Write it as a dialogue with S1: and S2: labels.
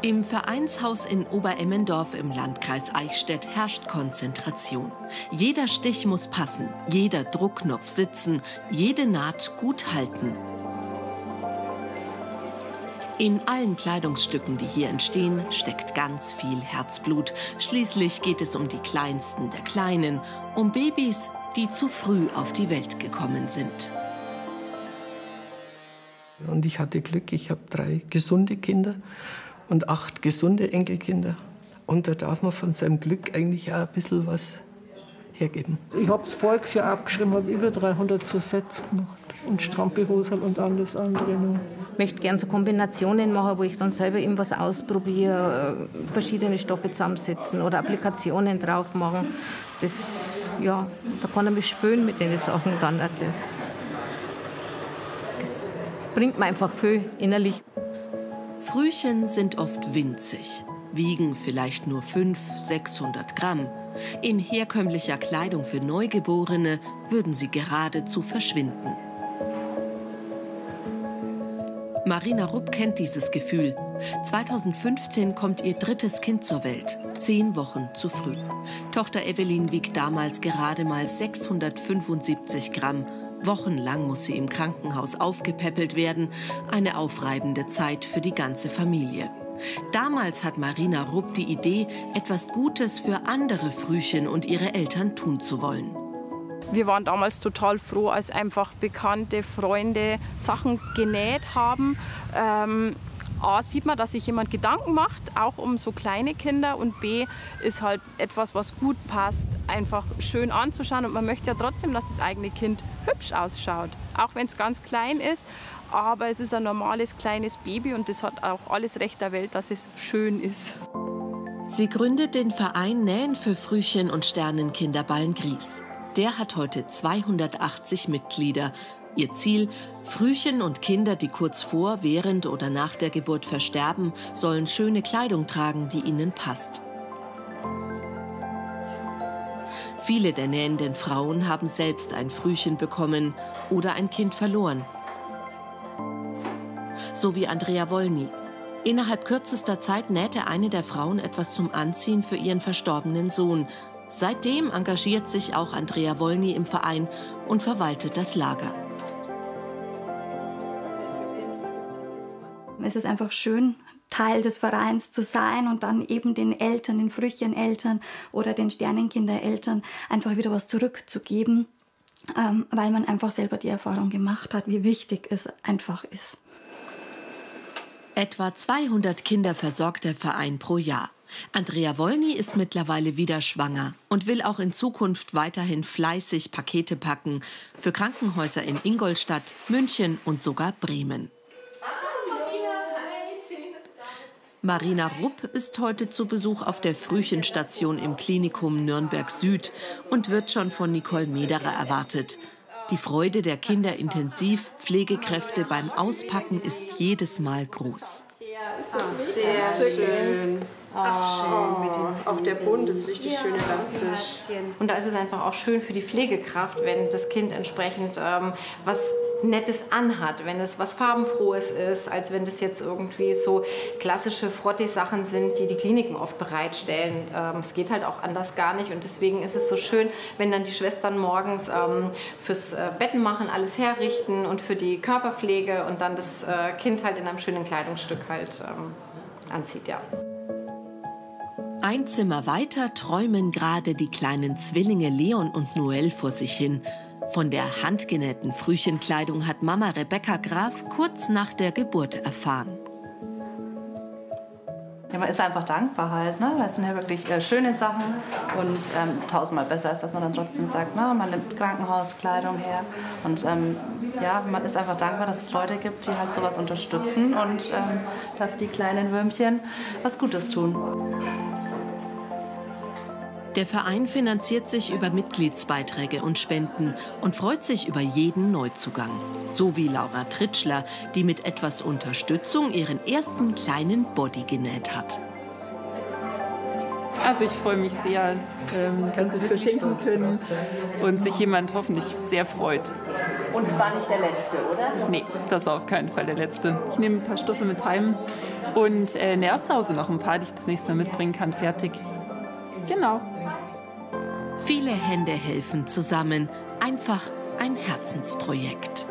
S1: Im Vereinshaus in Oberemmendorf im Landkreis Eichstätt herrscht Konzentration. Jeder Stich muss passen, jeder Druckknopf sitzen, jede Naht gut halten. In allen Kleidungsstücken, die hier entstehen, steckt ganz viel Herzblut. Schließlich geht es um die Kleinsten der Kleinen, um Babys, die zu früh auf die Welt gekommen sind.
S2: Und ich hatte Glück, ich habe 3 gesunde Kinder und 8 gesunde Enkelkinder. Und da darf man von seinem Glück eigentlich auch ein bisschen was hergeben.
S3: Ich habe das Volksjahr abgeschrieben, habe über 300 Zusätze gemacht und Strampehosen und alles andere noch.
S4: Ich möchte gerne so Kombinationen machen, wo ich dann selber eben was ausprobiere, verschiedene Stoffe zusammensetzen oder Applikationen drauf machen. Das, ja, da kann ich mich spülen mit den Sachen dann. Das bringt mir einfach viel innerlich.
S1: Frühchen sind oft winzig, wiegen vielleicht nur 500–600 Gramm. In herkömmlicher Kleidung für Neugeborene würden sie geradezu verschwinden. Marina Rupp kennt dieses Gefühl. 2015 kommt ihr 3. Kind zur Welt, 10 Wochen zu früh. Tochter Evelyn wiegt damals gerade mal 675 Gramm. Wochenlang muss sie im Krankenhaus aufgepäppelt werden. Eine aufreibende Zeit für die ganze Familie. Damals hat Marina Rupp die Idee, etwas Gutes für andere Frühchen und ihre Eltern tun zu wollen.
S5: Wir waren damals total froh, als einfach bekannte Freunde Sachen genäht haben. A, sieht man, dass sich jemand Gedanken macht, auch um so kleine Kinder. Und B, ist halt etwas, was gut passt, einfach schön anzuschauen. Und man möchte ja trotzdem, dass das eigene Kind hübsch ausschaut. Auch wenn es ganz klein ist. Aber es ist ein normales, kleines Baby und das hat auch alles Recht der Welt, dass es schön ist.
S1: Sie gründet den Verein Nähen für Frühchen und Sternenkinder Ballengries. Der hat heute 280 Mitglieder. Ihr Ziel: Frühchen und Kinder, die kurz vor, während oder nach der Geburt versterben, sollen schöne Kleidung tragen, die ihnen passt. Viele der nähenden Frauen haben selbst ein Frühchen bekommen oder ein Kind verloren. So wie Andrea Wolny. Innerhalb kürzester Zeit nähte eine der Frauen etwas zum Anziehen für ihren verstorbenen Sohn. Seitdem engagiert sich auch Andrea Wolny im Verein und verwaltet das Lager.
S6: Es ist einfach schön, Teil des Vereins zu sein und dann eben den Eltern, den Frühcheneltern oder den Sternenkindereltern einfach wieder was zurückzugeben, weil man einfach selber die Erfahrung gemacht hat, wie wichtig es einfach ist.
S1: Etwa 200 Kinder versorgt der Verein pro Jahr. Andrea Wolny ist mittlerweile wieder schwanger und will auch in Zukunft weiterhin fleißig Pakete packen für Krankenhäuser in Ingolstadt, München und sogar Bremen. Marina Rupp ist heute zu Besuch auf der Frühchenstation im Klinikum Nürnberg Süd und wird schon von Nicole Mederer erwartet. Die Freude der Kinderintensivpflegekräfte beim Auspacken ist jedes Mal groß.
S7: Sehr schön. Ach, schön mit dem. Auch der Bund ist richtig schön elastisch.
S4: Und da ist es einfach auch schön für die Pflegekraft, wenn das Kind entsprechend was Nettes anhat, wenn es was Farbenfrohes ist, als wenn das jetzt irgendwie so klassische Frottee-Sachen sind, die die Kliniken oft bereitstellen. Es geht halt auch anders gar nicht und deswegen ist es so schön, wenn dann die Schwestern morgens fürs Bettenmachen alles herrichten und für die Körperpflege und dann das Kind halt in einem schönen Kleidungsstück halt anzieht, ja.
S1: Ein Zimmer weiter träumen gerade die kleinen Zwillinge Leon und Noel vor sich hin. Von der handgenähten Frühchenkleidung hat Mama Rebecca Graf kurz nach der Geburt erfahren.
S8: Ja, man ist einfach dankbar halt, ne? Das sind ja wirklich schöne Sachen und tausendmal besser ist, dass man dann trotzdem sagt, ne? Man nimmt Krankenhauskleidung her und ja, man ist einfach dankbar, dass es Leute gibt, die halt sowas unterstützen und dafür die kleinen Würmchen was Gutes tun.
S1: Der Verein finanziert sich über Mitgliedsbeiträge und Spenden und freut sich über jeden Neuzugang. So wie Laura Tritschler, die mit etwas Unterstützung ihren ersten kleinen Body genäht hat.
S9: Also ich freue mich sehr, dass wir verschenken können und sich jemand hoffentlich sehr freut.
S1: Und es war nicht der letzte, oder?
S9: Nee, das war auf keinen Fall der letzte. Ich nehme ein paar Stoffe mit heim und nähe zu Hause noch ein paar, die ich das nächste Mal mitbringen kann, fertig. Genau.
S1: Viele Hände helfen zusammen. Einfach ein Herzensprojekt.